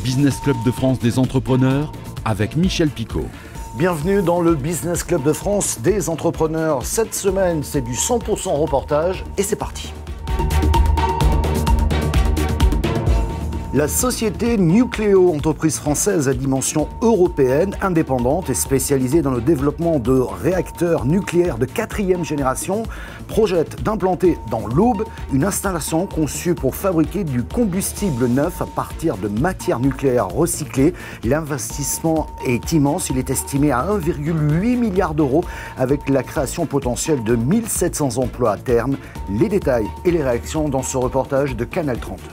Business Club de France des entrepreneurs avec Michel Picot. Bienvenue dans le Business Club de France des entrepreneurs. Cette semaine, c'est du 100% reportage et c'est parti. La société Nucléo, entreprise française à dimension européenne, indépendante et spécialisée dans le développement de réacteurs nucléaires de 4e génération, projette d'implanter dans l'Aube une installation conçue pour fabriquer du combustible neuf à partir de matières nucléaires recyclées. L'investissement est immense, il est estimé à 1,8 milliard d'euros avec la création potentielle de 1700 emplois à terme. Les détails et les réactions dans ce reportage de Canal 32.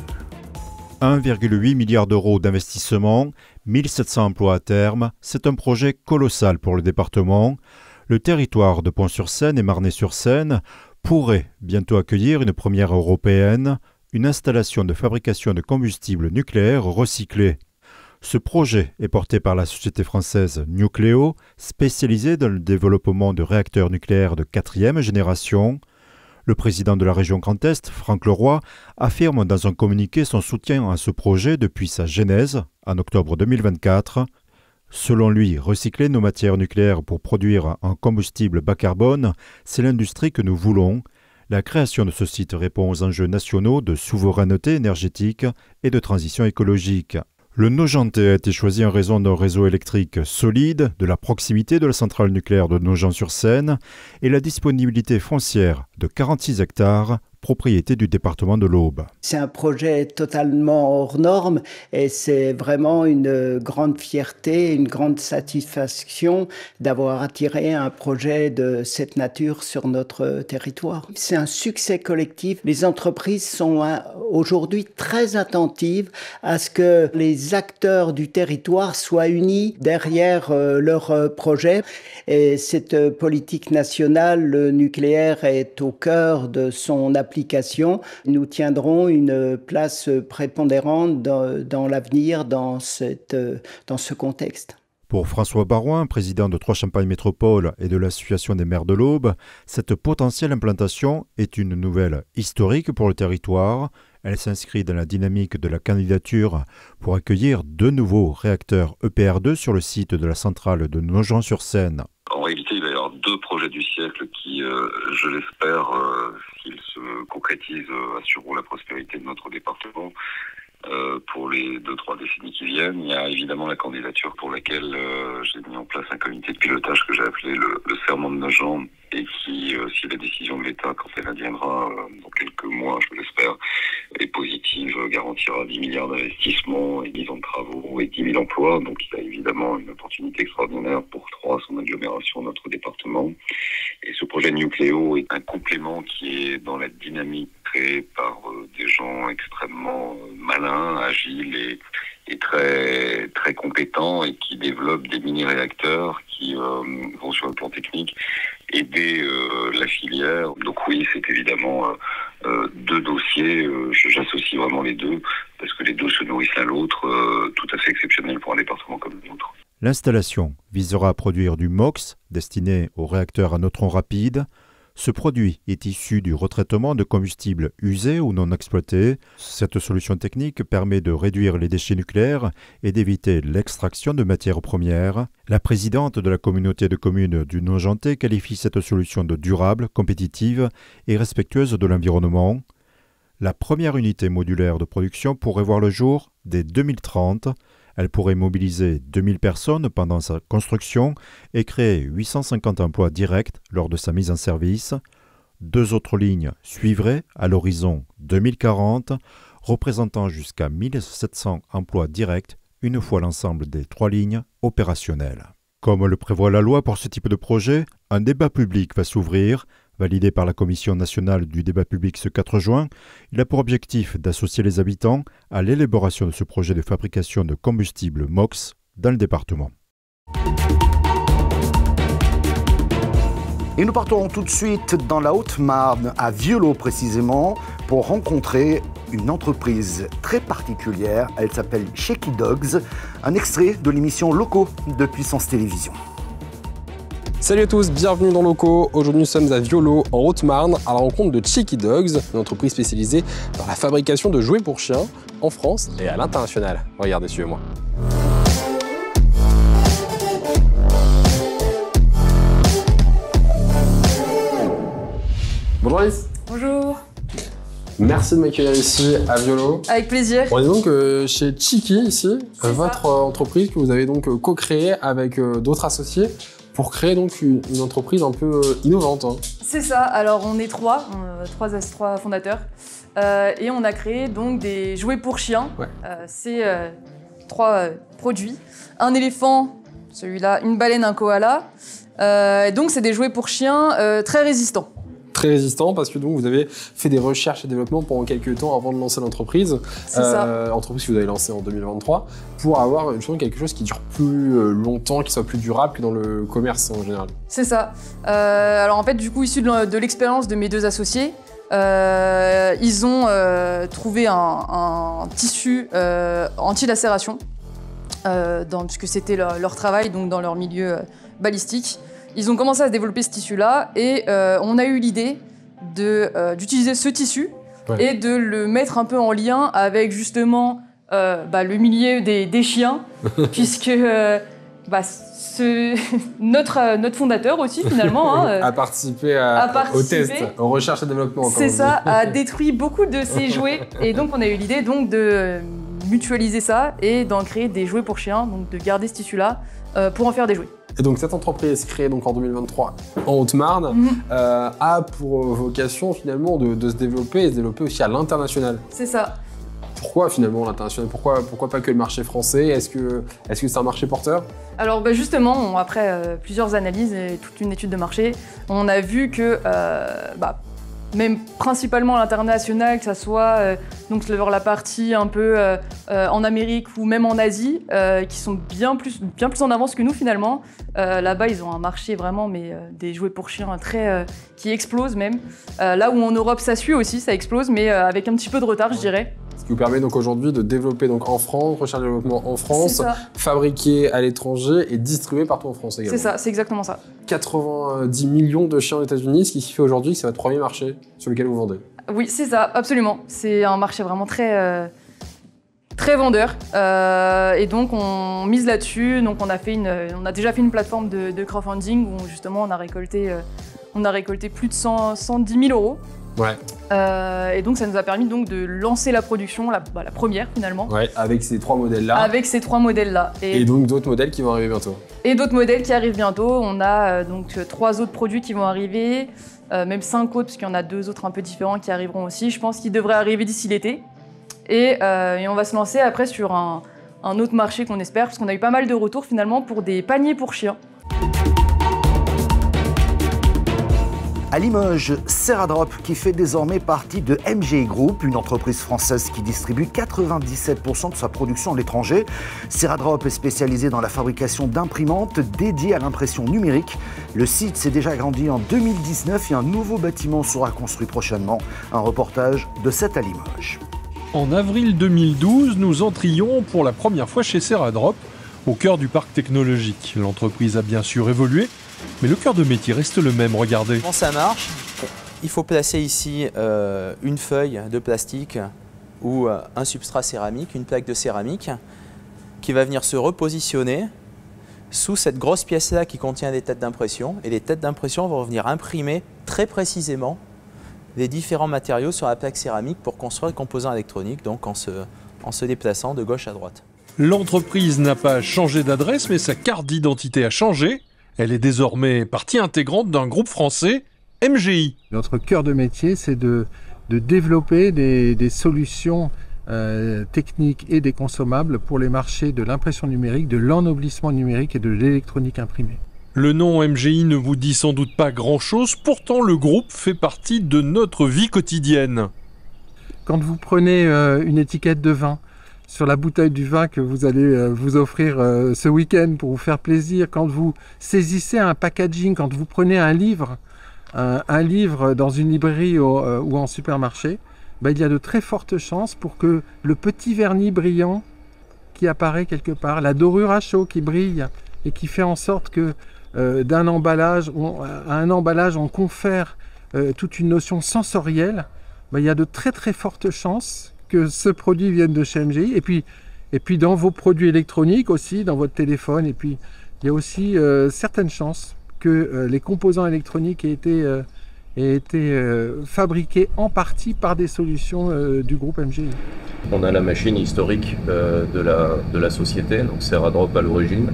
1,8 milliard d'euros d'investissement, 1700 emplois à terme, c'est un projet colossal pour le département. Le territoire de Pont-sur-Seine et Marnay-sur-Seine pourrait bientôt accueillir une première européenne, une installation de fabrication de combustible nucléaire recyclé. Ce projet est porté par la société française Nucléo, spécialisée dans le développement de réacteurs nucléaires de 4e génération. Le président de la région Grand Est, Franck Leroy, affirme dans un communiqué son soutien à ce projet depuis sa genèse, en octobre 2024. Selon lui, recycler nos matières nucléaires pour produire un combustible bas carbone, c'est l'industrie que nous voulons. La création de ce site répond aux enjeux nationaux de souveraineté énergétique et de transition écologique. Le Nogentais a été choisi en raison d'un réseau électrique solide, de la proximité de la centrale nucléaire de Nogent-sur-Seine et la disponibilité foncière de 46 hectares, propriété du département de l'Aube. C'est un projet totalement hors norme et c'est vraiment une grande fierté, une grande satisfaction d'avoir attiré un projet de cette nature sur notre territoire. C'est un succès collectif. Les entreprises sont aujourd'hui très attentives à ce que les acteurs du territoire soient unis derrière leur projet. Et cette politique nationale, le nucléaire est au cœur de son application. Nous tiendrons une place prépondérante dans l'avenir, dans ce contexte. Pour François Barouin, président de Troyes-Champagne Métropole et de l'Association des maires de l'Aube, cette potentielle implantation est une nouvelle historique pour le territoire. Elle s'inscrit dans la dynamique de la candidature pour accueillir 2 nouveaux réacteurs EPR2 sur le site de la centrale de Nogent-sur-Seine. En réalité, il va y avoir 2 projets du siècle qui, je l'espère, s'ils se concrétisent, assureront la prospérité de notre département pour les 2-3 décennies qui viennent. Il y a évidemment la candidature pour laquelle j'ai mis en place un comité de pilotage que j'ai appelé le serment de Nogent et qui, si la décision de l'État, quand elle adviendra dans quelques mois, je l'espère, est positive, garantira 10 milliards d'investissements et 10 ans de travaux et 10 000 emplois. Donc il y a évidemment une opportunité extraordinaire pour Troyes, son agglomération, notre département. Et ce projet Nucléo est un complément qui est dans la dynamique créée par des gens extrêmement malins, agiles et très, très compétents et qui développent des mini-réacteurs qui vont sur le plan technique aider la filière. Donc oui, c'est évidemment 2 dossiers. J'associe vraiment les 2 parce que les 2 se nourrissent l'un l'autre, tout à fait exceptionnel pour un département comme le nôtre. L'installation visera à produire du MOX, destiné aux réacteurs à neutrons rapides. Ce produit est issu du retraitement de combustibles usés ou non exploités. Cette solution technique permet de réduire les déchets nucléaires et d'éviter l'extraction de matières premières. La présidente de la communauté de communes du Nogentais qualifie cette solution de durable, compétitive et respectueuse de l'environnement. La première unité modulaire de production pourrait voir le jour dès 2030. Elle pourrait mobiliser 2000 personnes pendant sa construction et créer 850 emplois directs lors de sa mise en service. 2 autres lignes suivraient à l'horizon 2040, représentant jusqu'à 1700 emplois directs une fois l'ensemble des 3 lignes opérationnelles. Comme le prévoit la loi pour ce type de projet, un débat public va s'ouvrir. Validé par la Commission nationale du débat public ce 4 juin, il a pour objectif d'associer les habitants à l'élaboration de ce projet de fabrication de combustible MOX dans le département. Et nous partons tout de suite dans la Haute-Marne, à Violot précisément, pour rencontrer une entreprise très particulière. Elle s'appelle Cheeky Dogs, un extrait de l'émission Locaux de Puissance Télévisions. Salut à tous, bienvenue dans Locaux. Aujourd'hui nous sommes à Violot, en Haute-Marne, à la rencontre de Cheeky Dogs, une entreprise spécialisée dans la fabrication de jouets pour chiens. en France et à l'international. Regardez, suivez-moi. Bonjour Alice. Bonjour. Merci de m'accueillir ici à Violo. Avec plaisir. On est donc chez Chiki ici, votre entreprise que vous avez donc co-créée avec d'autres associés pour créer donc une entreprise un peu innovante. Hein. C'est ça. Alors on est trois fondateurs et on a créé donc des jouets pour chiens. Ouais. C'est 3 produits. Un éléphant, celui-là, une baleine, un koala. Donc c'est des jouets pour chiens très résistants. Très résistant parce que donc vous avez fait des recherches et développement pendant quelques temps avant de lancer l'entreprise. C'est ça. Entreprise que vous avez lancée en 2023 pour avoir quelque chose qui dure plus longtemps, qui soit plus durable que dans le commerce en général. C'est ça. Alors en fait, du coup, issu de l'expérience de mes 2 associés, ils ont trouvé un tissu anti-lacération, puisque c'était leur travail donc dans leur milieu balistique. Ils ont commencé à se développer ce tissu-là et on a eu l'idée d'utiliser ce tissu et de le mettre un peu en lien avec justement le milieu des chiens, puisque notre fondateur aussi finalement a participé au test, aux recherches et développement. C'est ça, a détruit beaucoup de ces jouets et donc on a eu l'idée donc de mutualiser ça et d'en créer des jouets pour chiens, donc de garder ce tissu-là pour en faire des jouets. Et donc cette entreprise créée donc en 2023 en Haute-Marne a pour vocation finalement de se développer et se développer aussi à l'international. C'est ça. Pourquoi finalement l'international ? Pourquoi pas que le marché français ? Est-ce que c'est un marché porteur ? Alors justement, après plusieurs analyses et toute une étude de marché, on a vu que même principalement à l'international, que ça soit donc sur la partie un peu en Amérique ou même en Asie, qui sont bien plus en avance que nous finalement. Là-bas, ils ont un marché vraiment, des jouets pour chiens qui explose même. Là où en Europe, ça suit aussi, ça explose, mais avec un petit peu de retard, je dirais. Ce qui vous permet donc aujourd'hui de développer donc en France, recherche et développement en France, fabriquer à l'étranger et distribuer partout en France également. C'est ça, c'est exactement ça. 90 millions de chiens aux États-Unis, ce qui fait aujourd'hui que c'est votre premier marché sur lequel vous vendez. Oui, c'est ça, absolument. C'est un marché vraiment très vendeur. Et donc on mise là-dessus. Donc on a déjà fait une plateforme de crowdfunding où justement on a récolté plus de 110 000 euros. Ouais. Et donc ça nous a permis donc de lancer la production, la première finalement. Ouais, avec ces 3 modèles-là. Avec ces 3 modèles-là. Et donc d'autres modèles qui vont arriver bientôt. Et d'autres modèles qui arrivent bientôt. On a donc 3 autres produits qui vont arriver, même 5 autres, parce qu'il y en a 2 autres un peu différents qui arriveront aussi. Je pense qu'ils devraient arriver d'ici l'été. Et on va se lancer après sur un autre marché qu'on espère, parce qu'on a eu pas mal de retours finalement pour des paniers pour chiens. À Limoges, Ceradrop qui fait désormais partie de MGI Group, une entreprise française qui distribue 97% de sa production à l'étranger. Ceradrop est spécialisé dans la fabrication d'imprimantes dédiées à l'impression numérique. Le site s'est déjà agrandi en 2019 et un nouveau bâtiment sera construit prochainement. Un reportage de 7 à Limoges. En avril 2012, nous entrions pour la première fois chez Ceradrop, au cœur du parc technologique. L'entreprise a bien sûr évolué, mais le cœur de métier reste le même, regardez. Comment ça marche ? Il faut placer ici une feuille de plastique ou un substrat céramique, une plaque de céramique, qui va venir se repositionner sous cette grosse pièce-là qui contient des têtes d'impression. Et les têtes d'impression vont venir imprimer très précisément les différents matériaux sur la plaque céramique pour construire les composants électroniques, donc en se déplaçant de gauche à droite. L'entreprise n'a pas changé d'adresse, mais sa carte d'identité a changé. Elle est désormais partie intégrante d'un groupe français, MGI. Notre cœur de métier, c'est de développer des solutions techniques et des consommables pour les marchés de l'impression numérique, de l'ennoblissement numérique et de l'électronique imprimée. Le nom MGI ne vous dit sans doute pas grand-chose, pourtant le groupe fait partie de notre vie quotidienne. Quand vous prenez une étiquette de vin, sur la bouteille du vin que vous allez vous offrir ce week-end pour vous faire plaisir, quand vous saisissez un packaging, quand vous prenez un livre dans une librairie ou en supermarché, il y a de très fortes chances pour que le petit vernis brillant qui apparaît quelque part, la dorure à chaud qui brille et qui fait en sorte que d'un emballage à un emballage on confère toute une notion sensorielle, il y a de très très fortes chances que ce produit vienne de chez MGI. Et puis dans vos produits électroniques aussi, dans votre téléphone. Et puis il y a aussi certaines chances que les composants électroniques aient été fabriqués en partie par des solutions du groupe MGI. On a la machine historique de la société, donc Ceradrop à l'origine,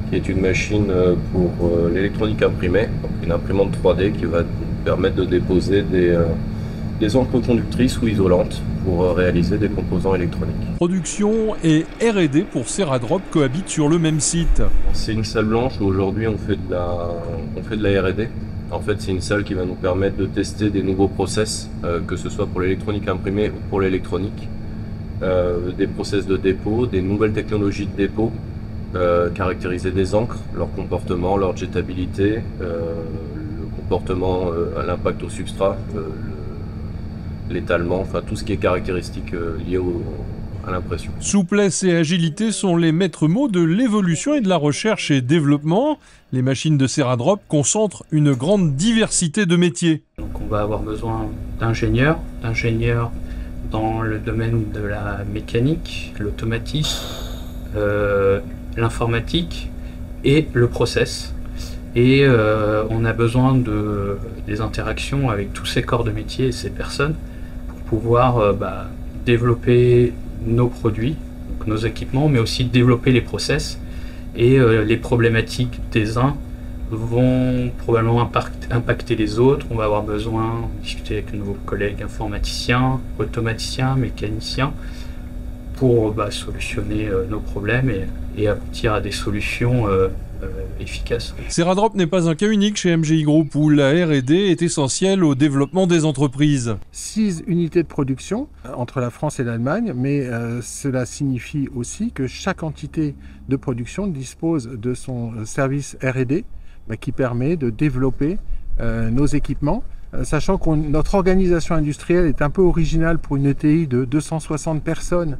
qui est une machine pour l'électronique imprimée, donc une imprimante 3D qui va permettre de déposer des encres conductrices ou isolantes pour réaliser des composants électroniques. Production et R&D pour Ceradrop cohabitent sur le même site. C'est une salle blanche où aujourd'hui on fait de la R&D. En fait, c'est une salle qui va nous permettre de tester des nouveaux process, que ce soit pour l'électronique imprimée ou pour l'électronique. Des process de dépôt, des nouvelles technologies de dépôt, caractériser des encres, leur comportement, leur jetabilité, le comportement, l'impact au substrat, l'étalement, enfin tout ce qui est caractéristique lié à l'impression. Souplesse et agilité sont les maîtres mots de l'évolution et de la recherche et développement. Les machines de Ceradrop concentrent une grande diversité de métiers. Donc on va avoir besoin d'ingénieurs dans le domaine de la mécanique, l'automatisme, l'informatique et le process. Et on a besoin des interactions avec tous ces corps de métier et ces personnes pour pouvoir développer nos produits, donc nos équipements, mais aussi développer les process. Et les problématiques des uns vont probablement impacter les autres. On va avoir besoin de discuter avec nos collègues informaticiens, automaticiens, mécaniciens pour solutionner nos problèmes et aboutir à des solutions efficaces. Ceradrop n'est pas un cas unique chez MGI Group où la R&D est essentielle au développement des entreprises. 6 unités de production entre la France et l'Allemagne, mais cela signifie aussi que chaque entité de production dispose de son service R&D qui permet de développer nos équipements, sachant que notre organisation industrielle est un peu originale pour une ETI de 260 personnes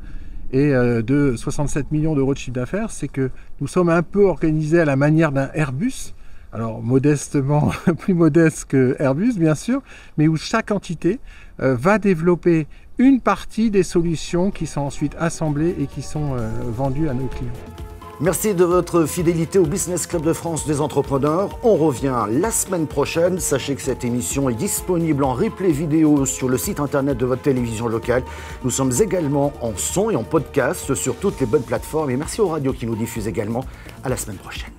et de 67 millions d'euros de chiffre d'affaires, c'est que nous sommes un peu organisés à la manière d'un Airbus, alors modestement, plus modeste que Airbus bien sûr, mais où chaque entité va développer une partie des solutions qui sont ensuite assemblées et qui sont vendues à nos clients. Merci de votre fidélité au Business Club de France des entrepreneurs. On revient la semaine prochaine. Sachez que cette émission est disponible en replay vidéo sur le site internet de votre télévision locale. Nous sommes également en son et en podcast sur toutes les bonnes plateformes. Et merci aux radios qui nous diffusent également. À la semaine prochaine.